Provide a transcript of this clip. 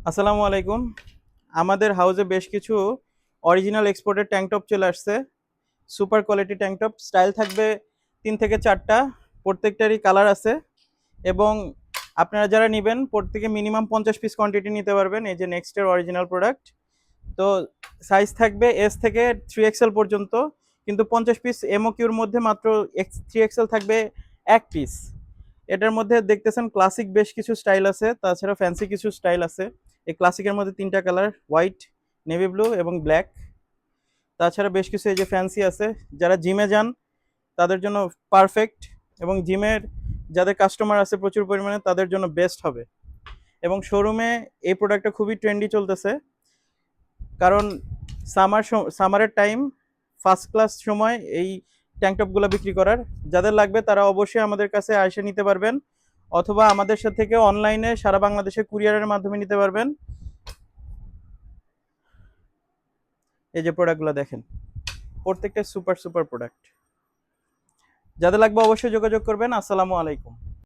আসসালামু আলাইকুম। আমাদের হাউজে বেশ কিছু অরিজিনাল এক্সপোর্টেড ট্যাঙ্ক টপ চলে আসছে। Super quality tank top style থাকবে ৩ থেকে ৪টা, প্রত্যেকটারই কালার আছে এবং আপনারা যারা নিবেন প্রত্যেকে মিনিমাম ৫০ পিস কোয়ান্টিটি নিতে পারবেন। এই যে নেক্সটের অরিজিনাল প্রোডাক্ট। তো সাইজ থাকবে এস থেকে 3XL পর্যন্ত, কিন্তু ৫০ পিস এমওকিউর মধ্যে মাত্র 3XL থাকবে ১ পিস। এটার মধ্যে দেখতেছেন ক্লাসিক বেশ কিছু স্টাইল আছে, তাছাড়া ফ্যান্সি কিছু স্টাইল আছে। এই ক্লাসিকের মধ্যে ৩টা কালার, হোয়াইট, নেভি ব্লু এবং ব্ল্যাক। তাছাড়া বেশ কিছু এই যে ফ্যান্সি আছে, যারা জিমে যান তাদের জন্য পারফেক্ট, এবং জিমের যাদের কাস্টমার আছে প্রচুর পরিমাণে তাদের জন্য বেস্ট হবে। এবং শোরুমে এই প্রোডাক্টটা খুবই ট্রেন্ডি চলতেছে, কারণ সামারের টাইম ফার্স্ট ক্লাস সময় এই ট্যাঙ্ক টপগুলো বিক্রি করার। যাদের লাগবে তারা অবশ্যই আমাদের কাছে এসে নিতে পারবেন, অথবা আমাদের সাথে থেকে অনলাইনে সারা বাংলাদেশে কুরিয়ারের মাধ্যমে নিতে পারবেন। এই যে প্রোডাক্টগুলো দেখেন, প্রত্যেকটা সুপার সুপার প্রোডাক্ট। যাদের লাগবে অবশ্যই যোগাযোগ করবেন। আসসালামু আলাইকুম।